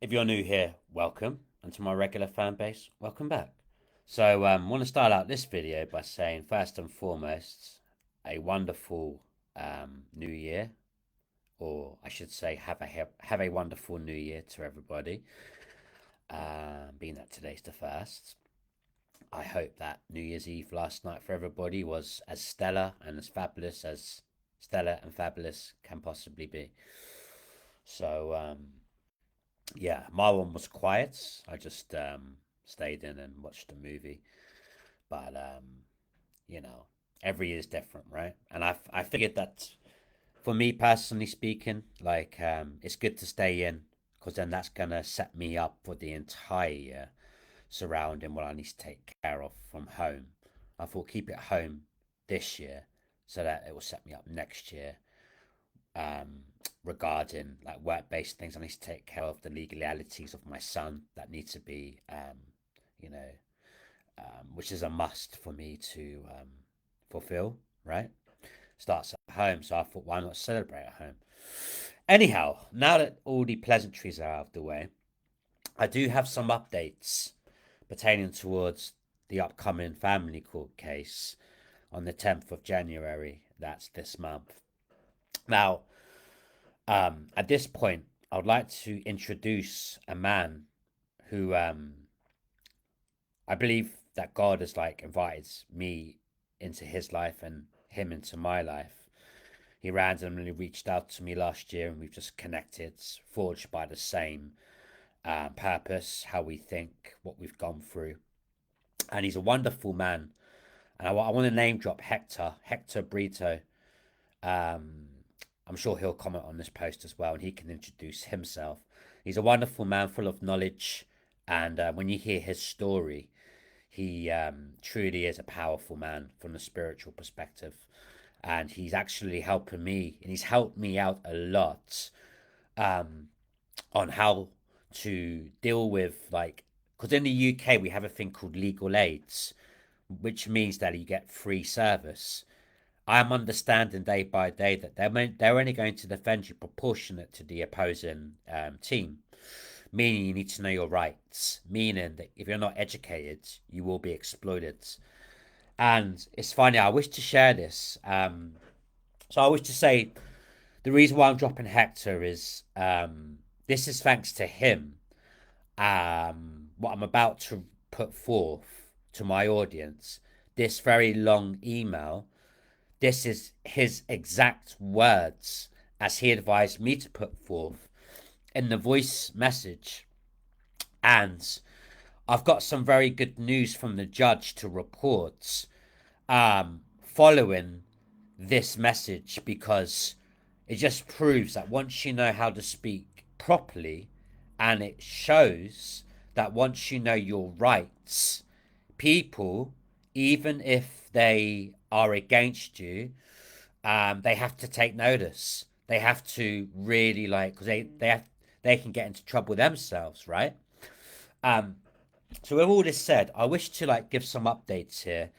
If you're new here, welcome, and to my regular fan base, welcome back. So, I want to start out this video by saying, first and foremost, a wonderful new year, or I should say, have a wonderful new year to everybody. Being that today's the first, I hope that New Year's Eve last night for everybody was as stellar and as stellar and fabulous can possibly be. So, yeah, my one was quiet. I just stayed in and watched a movie. But you know, every year is different, right? And I figured that for me personally speaking, like it's good to stay in because then that's gonna set me up for the entire year surrounding what I need to take care of from home. I thought keep it home this year so that it will set me up next year um, regarding like work-based things. I need to take care of the legalities of my son that need to be, you know, which is a must for me to fulfill. Right, starts at home, so I thought, why not celebrate at home? Anyhow, now that all the pleasantries are out of the way, I do have some updates pertaining towards the upcoming family court case on the 10th of January. That's this month. Now, at this point, I would like to introduce a man who I believe that God has like invited me into his life and him into my life. He randomly reached out to me last year and we've just connected, forged by the same purpose, how we think, what we've gone through. And he's a wonderful man. And I want to name drop Hector Brito. Um, I'm sure he'll comment on this post as well, and he can introduce himself. He's a wonderful man, full of knowledge, and when you hear his story, he truly is a powerful man from a spiritual perspective, and he's actually helping me, and he's helped me out a lot um, on how to deal with like because in the UK we have a thing called legal aids, which means that you get free service. I'm understanding day by day that they're only going to defend you proportionate to the opposing team, meaning you need to know your rights, meaning that if you're not educated, you will be exploited. And it's funny, I wish to share this. So I wish to say the reason why I'm dropping Hector is this is thanks to him. What I'm about to put forth to my audience, this very long email, this is his exact words as he advised me to put forth in the voice message. And I've got some very good news from the judge to report following this message because it just proves that once you know how to speak properly, and it shows that once you know your rights, people, even if they are against you, they have to take notice. They have to really like because they can get into trouble themselves, right? Um, so with all this said, I wish to like give some updates here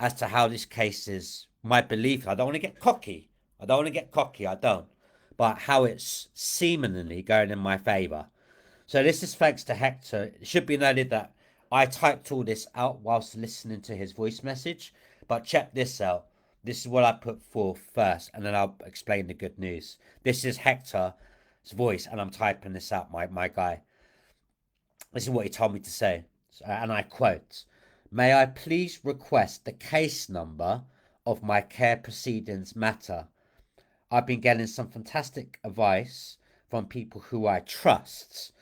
as to how this case is. My belief. I don't want to get cocky. I don't want to get cocky. I don't. But how it's seemingly going in my favour. So this is thanks to Hector. It should be noted that I typed all this out whilst listening to his voice message. But check this out. This is what I put forth first, and then I'll explain the good news. This is Hector's voice, and I'm typing this out, my guy. This is what he told me to say, and I quote: "May I please request the case number of my care proceedings matter? I've been getting some fantastic advice from people who I trust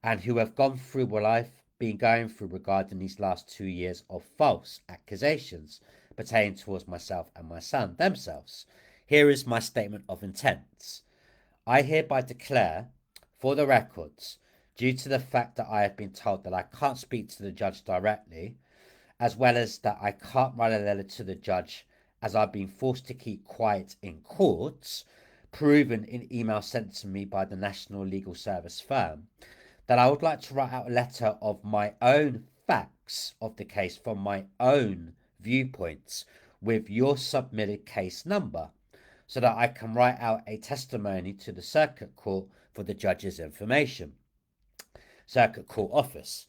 and who have gone through what I've been going through regarding these last 2 years of false accusations pertaining towards myself and my son themselves. Here is my statement of intent. I hereby declare, for the records, due to the fact that I have been told that I can't speak to the judge directly, as well as that I can't write a letter to the judge as I've been forced to keep quiet in court, proven in email sent to me by the National Legal Service firm, that I would like to write out a letter of my own facts of the case from my own viewpoints with your submitted case number so that I can write out a testimony to the circuit court for the judge's information. Circuit Court office.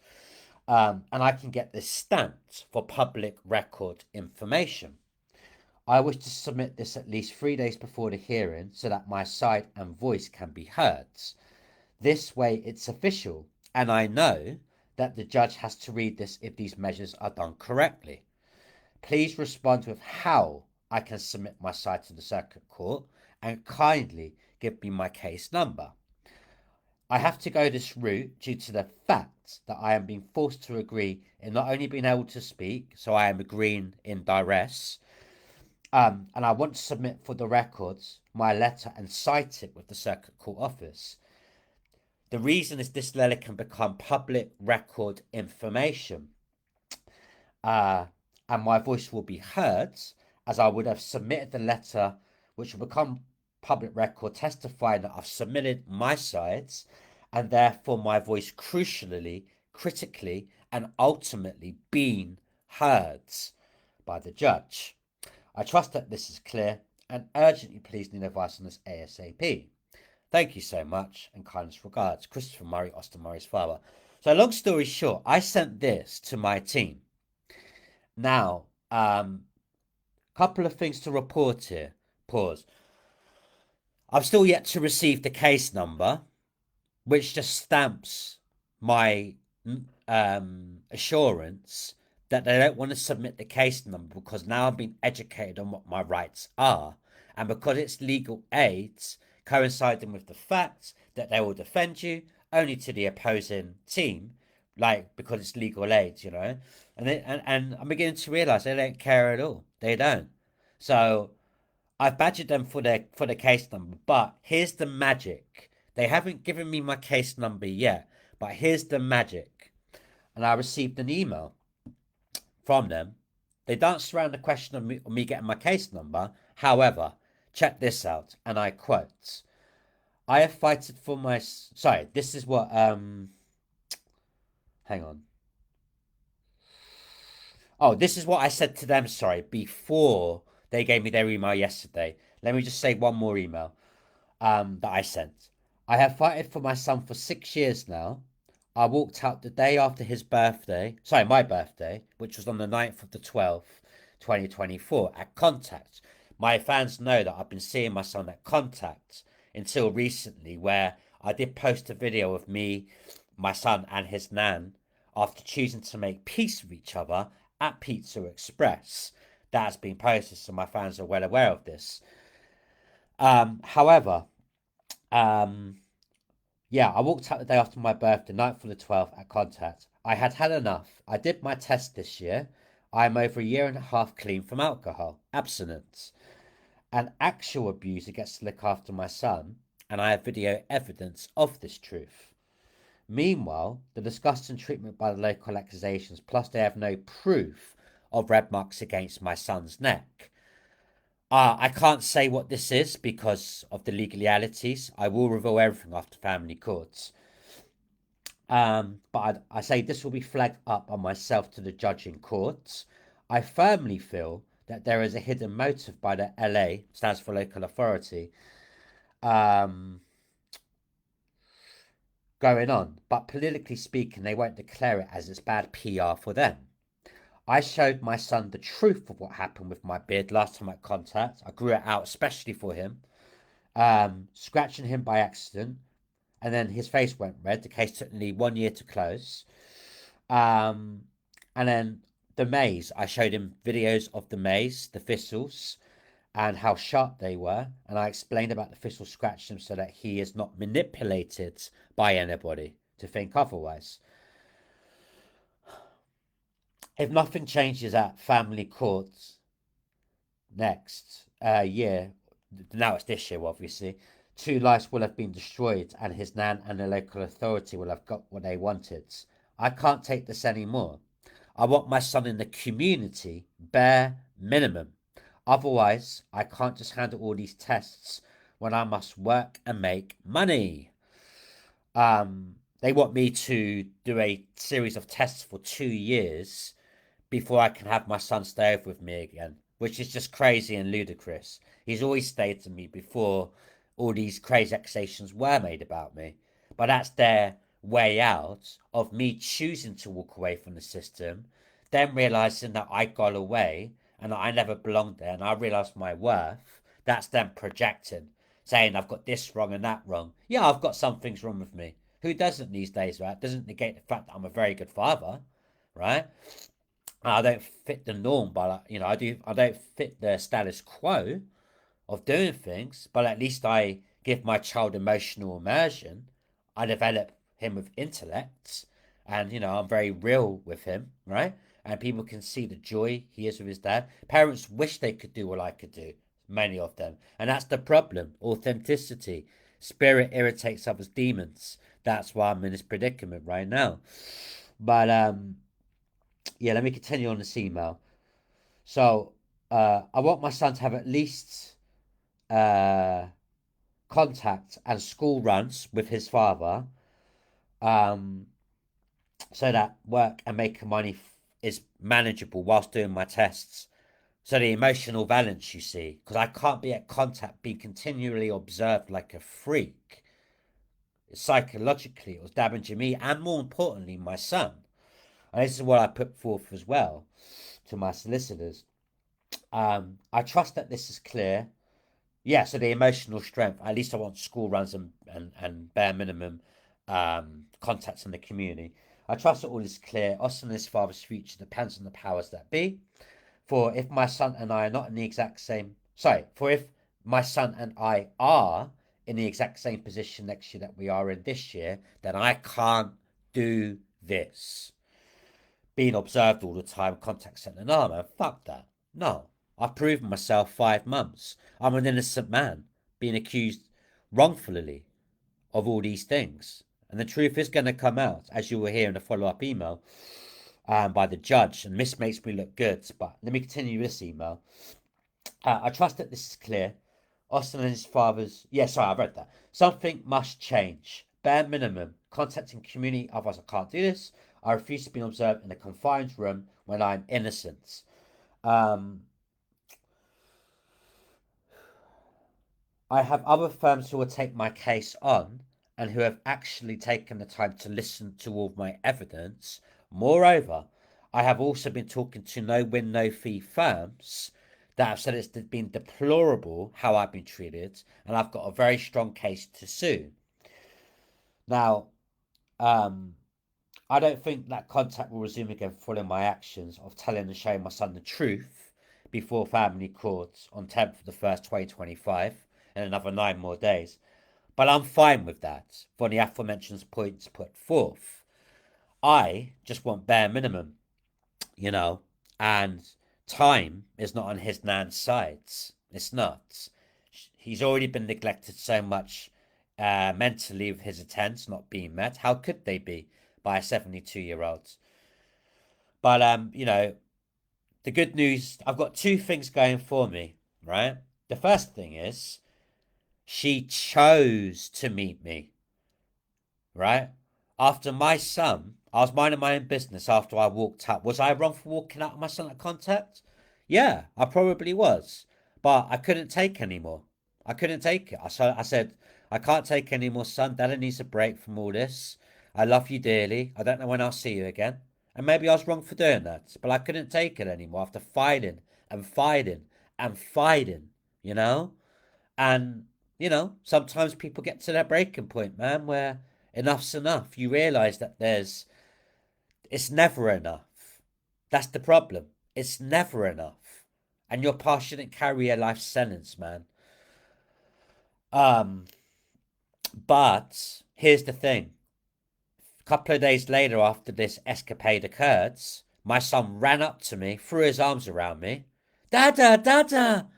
And I can get this stamped for public record information. I wish to submit this at least 3 days before the hearing so that my side and voice can be heard. This way it's official, and I know that the judge has to read this if these measures are done correctly. Please respond with how I can submit my side to the Circuit Court, and kindly give me my case number. I have to go this route due to the fact that I am being forced to agree in not only being able to speak, so I am agreeing in duress, and I want to submit for the records my letter and cite it with the Circuit Court office. The reason is this letter can become public record information, and my voice will be heard, as I would have submitted the letter, which will become public record, testifying that I've submitted my sides, and therefore my voice crucially, critically, and ultimately being heard by the judge. I trust that this is clear, and urgently please need advice on this ASAP. Thank you so much, and kindest regards, Christopher Murray, Austin Murray's father. So long story short, I sent this to my team. Now, couple of things to report here. Pause. I've still yet to receive the case number, which just stamps my assurance that they don't want to submit the case number, because now I've been educated on what my rights are, and because it's legal aids coinciding with the fact that they will defend you only to the opposing team, like, because it's legal aids, you know. And I'm beginning to realize they don't care at all. They don't. So I've badgered them for the case number, but here's the magic. They haven't given me my case number yet, but here's the magic. And I received an email from them. They danced around the question of me getting my case number. However, check this out, and I quote, I have fighted for my... Sorry, this is what... Hang on. Oh, this is what I said to them, sorry, before they gave me their email yesterday. Let me just say one more email that I sent. I have fighted for my son for 6 years now. I walked out the day after his birthday, sorry, my birthday, which was on the 9th of the 12th, 2024, at Contact. My fans know that I've been seeing my son at Contact until recently, where I did post a video of me, my son, and his nan after choosing to make peace with each other at Pizza Express. That has been posted, so my fans are well aware of this. However, yeah, I walked out the day after my birthday, 9th of the 12th, at Contact. I had had enough. I did my test this year. I am over a year and a half clean from alcohol, abstinence, and actual abuser gets to look after my son, and I have video evidence of this truth. Meanwhile, the disgusting treatment by the local accusations, plus they have no proof of red marks against my son's neck. I can't say what this is because of the legalities. I will reveal everything after family courts. But I say this will be flagged up on myself to the judge in courts. I firmly feel that there is a hidden motive by the LA, stands for local authority, going on. But politically speaking, they won't declare it as it's bad PR for them. I showed my son the truth of what happened with my beard last time at Contact. I grew it out especially for him, scratching him by accident, and then his face went red. The case took nearly 1 year to close. And then the maze, I showed him videos of the maze, the thistles, and how sharp they were. And I explained about the thistles scratching him so that he is not manipulated by anybody to think otherwise. If nothing changes at family courts next year, now it's this year obviously, 2 lives will have been destroyed and his nan and the local authority will have got what they wanted. I can't take this anymore. I want my son in the community, bare minimum. Otherwise, I can't just handle all these tests when I must work and make money. They want me to do a series of tests for 2 years before I can have my son stay over with me again, which is just crazy and ludicrous. He's always stayed to me before all these crazy accusations were made about me. But that's their way out of me choosing to walk away from the system, then realizing that I got away and that I never belonged there and I realized my worth. That's them projecting, saying I've got this wrong and that wrong. Yeah, I've got some things wrong with me. Who doesn't these days, right? Doesn't negate the fact that I'm a very good father, right? I don't fit the norm, but I do. I don't fit the status quo of doing things, but at least I give my child emotional immersion. I develop him with intellect, and I'm very real with him, right? And people can see the joy he is with his dad. Parents wish they could do what I could do, many of them, and that's the problem. Authenticity. Spirit irritates others' demons. That's why I'm in this predicament right now. But yeah, let me continue on this email. So I want my son to have at least uh, contact and school runs with his father, um, so that work and making money is manageable whilst doing my tests. So the emotional balance, you see, because I can't be at contact, be continually observed like a freak. Psychologically, it was damaging me and, more importantly, my son. And this is what I put forth as well to my solicitors. I trust that this is clear. Yeah, so the emotional strength. At least I want school runs and bare minimum contacts in the community. I trust that all is clear. Austin and his father's future depends on the powers that be. For if my son and I are not in the exact same... Sorry, for if my son and I are in the exact same position next year that we are in this year, then I can't do this. Being observed all the time, contact center. No, man, fuck that. No. I've proven myself 5 months. I'm an innocent man being accused wrongfully of all these things. And the truth is going to come out, as you will hear in the follow-up email by the judge. And this makes me look good. But let me continue this email. I trust that this is clear. Austin and his father's... Yeah, sorry, I read that. Something must change. Bare minimum. Contacting community, otherwise I can't do this. I refuse to be observed in a confined room when I'm innocent. I have other firms who will take my case on and who have actually taken the time to listen to all of my evidence. Moreover, I have also been talking to no win, no fee firms that have said it's been deplorable how I've been treated, and I've got a very strong case to sue. Now, I don't think that contact will resume again following my actions of telling and showing my son the truth before family court on 10th of the 1st, 2025, and another 9 more days. But I'm fine with that for the aforementioned points put forth. I just want bare minimum, and time is not on his nan's sides. It's not. He's already been neglected so much mentally with his attempts not being met. How could they be by a 72-year-old? But, the good news, I've got 2 things going for me, right? The first thing is she chose to meet me, right? After my son, I was minding my own business after I walked up. Was I wrong for walking out of my son at contact? Yeah, I probably was. But I couldn't take anymore. I couldn't take it. I said, I can't take any more, son. Dad needs a break from all this. I love you dearly. I don't know when I'll see you again. And maybe I was wrong for doing that. But I couldn't take it anymore after fighting and fighting and fighting, And, sometimes people get to their breaking point, man, where enough's enough. You realise that it's never enough. That's the problem. It's never enough. And your past shouldn't carry a life sentence, man. But here's the thing. A couple of days later, after this escapade occurred, my son ran up to me, threw his arms around me. Dada, Dada,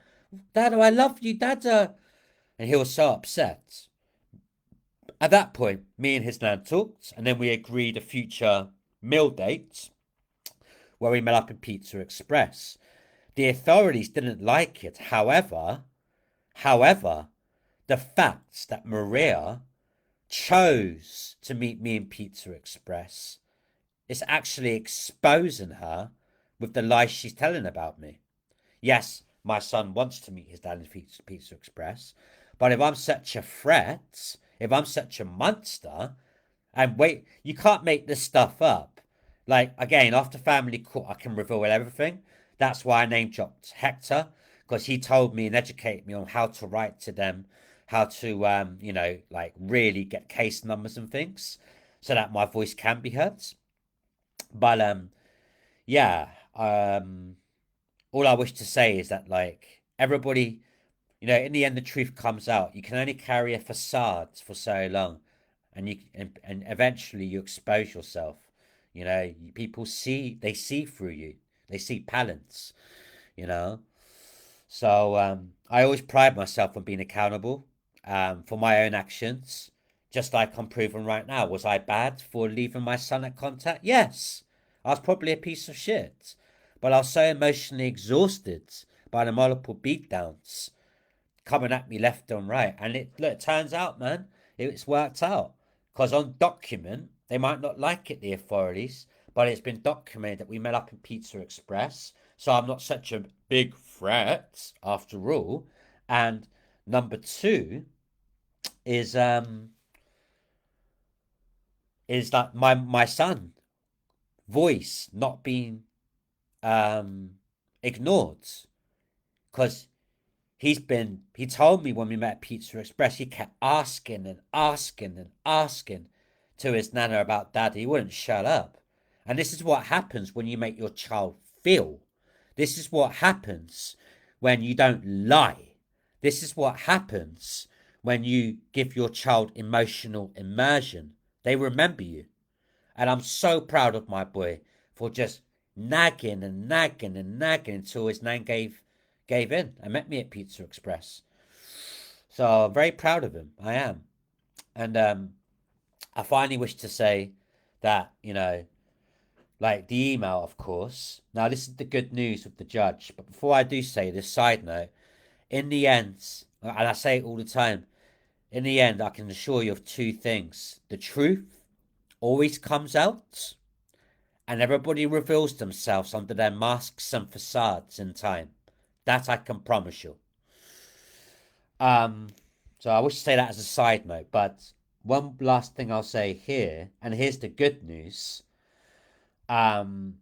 Dada, I love you, Dada. And he was so upset. At that point, me and his nan talked, and then we agreed a future meal date where we met up in Pizza Express. The authorities didn't like it. However, the fact that Maria chose to meet me in Pizza Express is actually exposing her with the lies she's telling about me. Yes, my son wants to meet his dad in Pizza Express, but if I'm such a threat, if I'm such a monster, And wait, you can't make this stuff up. Like, again, after family court, I can reveal everything. That's why I name dropped Hector, because he told me and educated me on how to write to them, how to, like really get case numbers and things so that my voice can be heard. But, yeah, all I wish to say is that, like, everybody, in the end, the truth comes out. You can only carry a facade for so long, and eventually you expose yourself. People see through you. They see talents. You know. So I always pride myself on being accountable for my own actions. Just like I'm proven right now. Was I bad for leaving my son at contact? Yes. I was probably a piece of shit. But I was so emotionally exhausted by the multiple beatdowns coming at me left and right. And it turns out, man, it's worked out. Because on document, they might not like it, the authorities, but it's been documented that we met up in Pizza Express. So I'm not such a big threat after all. And number two is that my son voice not being ignored, because he told me when we met at Pizza Express, he kept asking and asking and asking to his nana about dad. He wouldn't shut up. And this is what happens when you make your child feel. This is what happens when you don't lie. This is what happens when you give your child emotional immersion. They remember you. And I'm so proud of my boy for just nagging and nagging and nagging until his nan gave in and met me at Pizza Express. So I'm very proud of him. I am. And I finally wish to say that, like the email, of course. Now, this is the good news with the judge. But before I do say this, side note, in the end, and I say it all the time, in the end, I can assure you of two things. The truth always comes out, and everybody reveals themselves under their masks and facades in time. That I can promise you. So I wish to say that as a side note, but one last thing I'll say here, and here's the good news. In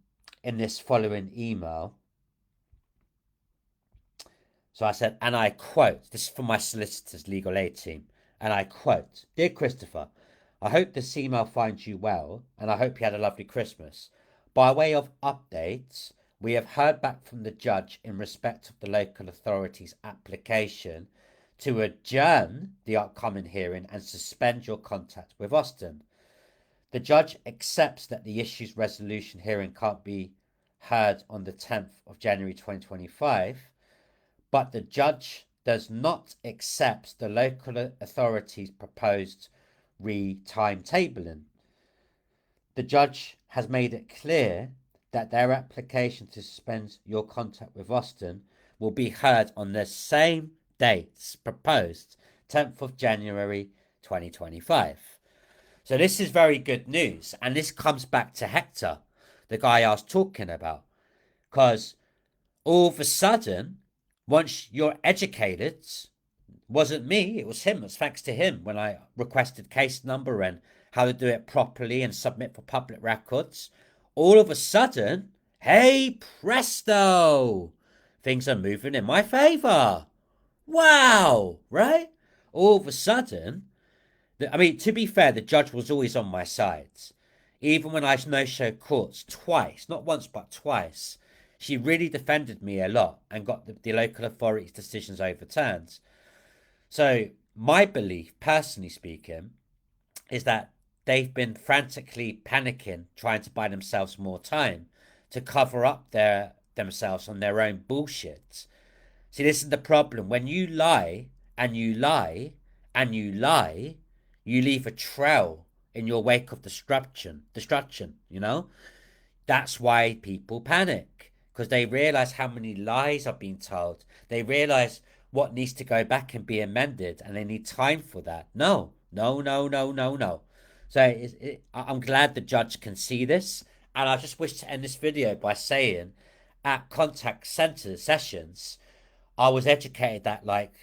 this following email, so I said, and I quote, this is from my solicitor's legal aid team, and I quote, "Dear Christopher, I hope this email finds you well, and I hope you had a lovely Christmas. By way of updates, we have heard back from the judge in respect of the local authority's application to adjourn the upcoming hearing and suspend your contact with Austin. The judge accepts that the issue's resolution hearing can't be heard on the 10th of January 2025, but the judge does not accept the local authority's proposed re-timetabling. The judge has made it clear that their application to suspend your contact with Austin will be heard on the same dates proposed, 10th of January 2025. So this is very good news. And this comes back to Hector, the guy I was talking about. Because all of a sudden, once you're educated, wasn't me, it was him. It's thanks to him when I requested case number and how to do it properly and submit for public records. All of a sudden, hey presto, things are moving in my favor. Wow, right? All of a sudden, I mean, to be fair, the judge was always on my side. Even when I no-show courts twice, not once but twice, she really defended me a lot and got the local authority's decisions overturned. So my belief, personally speaking, is that they've been frantically panicking, trying to buy themselves more time to cover up themselves on their own bullshit. See, this is the problem. When you lie and you lie and you lie, you leave a trail in your wake of destruction, That's why people panic, because they realize how many lies are being told. They realize what needs to go back and be amended, and they need time for that. No, no, no, no, no, no. So I'm glad the judge can see this, and I just wish to end this video by saying, at contact center sessions, I was educated that, like,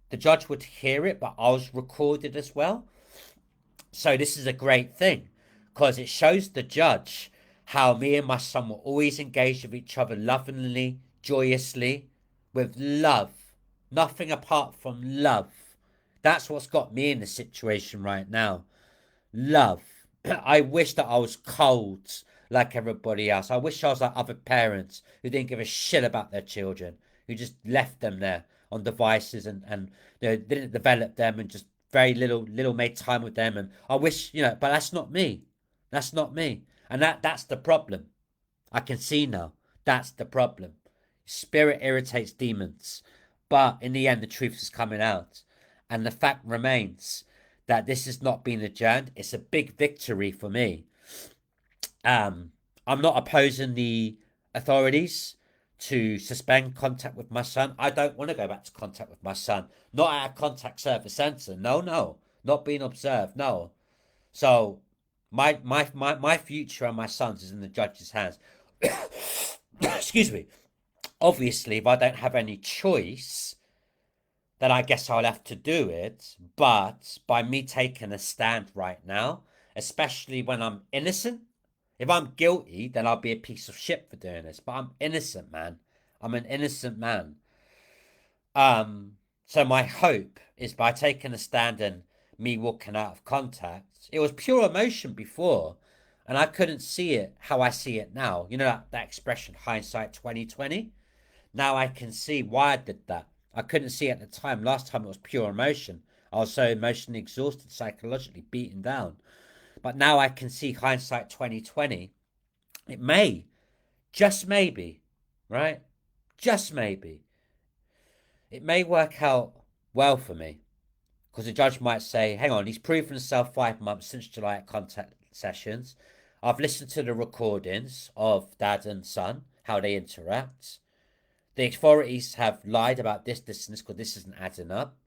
the judge would hear it, but I was recorded as well. So this is a great thing because it shows the judge how me and my son were always engaged with each other lovingly, joyously, with love. Nothing apart from love. That's what's got me in the situation right now. Love. I wish that I was cold like everybody else. I wish I was like other parents who didn't give a shit about their children, who just left them there on devices and didn't develop them and just very little made time with them. And I wish, but that's not me. That's not me. And that's the problem. I can see now. That's the problem. Spirit irritates demons. But in the end, the truth is coming out. And the fact remains that this has not been adjourned. It's a big victory for me. I'm not opposing the authorities to suspend contact with my son. I don't want to go back to contact with my son. Not at a contact service centre. No. Not being observed. No. So my future and my son's is in the judge's hands. Excuse me. Obviously, if I don't have any choice, then I guess I'll have to do it. But by me taking a stand right now, especially when I'm innocent, if I'm guilty, then I'll be a piece of shit for doing this. But I'm innocent, man. I'm an innocent man. So my hope is by taking a stand and me walking out of contact. It was pure emotion before, and I couldn't see it how I see it now. You know that expression, hindsight 2020? Now I can see why I did that. I couldn't see at the time. Last time it was pure emotion. I was so emotionally exhausted, psychologically beaten down. But now I can see hindsight 2020. It may, just maybe, right? Just maybe. It may work out well for me. Because the judge might say, hang on, he's proven himself 5 months since July at contact sessions. I've listened to the recordings of dad and son, how they interact. The authorities have lied about this, and this, because this isn't adding up.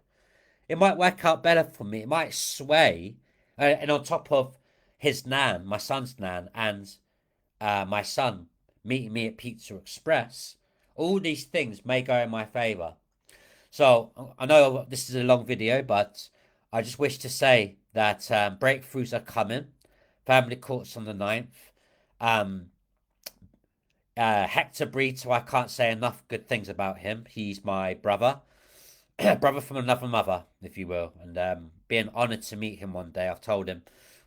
It might work out better for me. It might sway. And on top of his nan, my son's nan, and my son meeting me at Pizza Express, all these things may go in my favour. So I know this is a long video, but I just wish to say that breakthroughs are coming. Family courts on the 9th. Hector Brito, I can't say enough good things about him. He's my brother. Brother from another mother, if you will. And being honoured to meet him one day. I've told him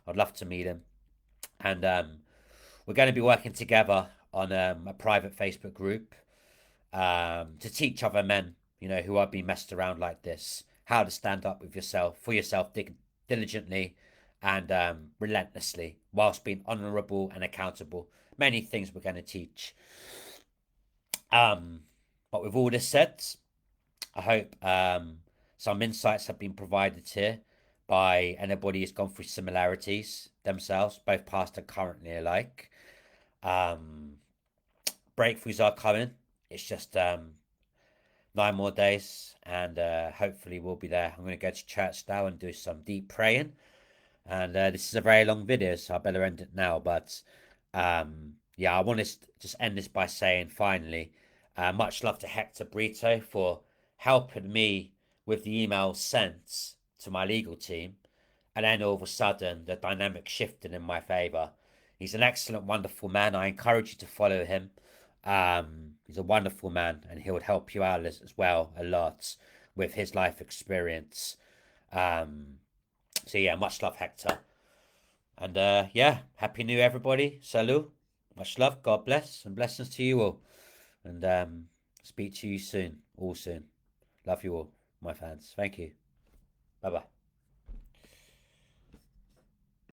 I'd love to meet him. And we're going to be working together on a private Facebook group to teach other men, who are being messed around like this, how to stand up with yourself, for yourself diligently and relentlessly, whilst being honourable and accountable. Many things we're going to teach. But with all this said, I hope some insights have been provided here by anybody who's gone through similarities themselves, both past and currently alike. Breakthroughs are coming. It's just 9 more days, and hopefully we'll be there. I'm going to go to church now and do some deep praying. And this is a very long video, so I better end it now. But yeah, I want to just end this by saying, finally, much love to Hector Brito for helping me with the emails sent to my legal team. And then all of a sudden, the dynamic shifted in my favour. He's an excellent, wonderful man. I encourage you to follow him. He's a wonderful man, and he would help you out as well a lot with his life experience. So yeah, much love, Hector. And yeah, happy new year, everybody. Salut. Much love. God bless, and blessings to you all. And speak to you soon, all soon. Love you all, my fans. Thank you. Bye bye.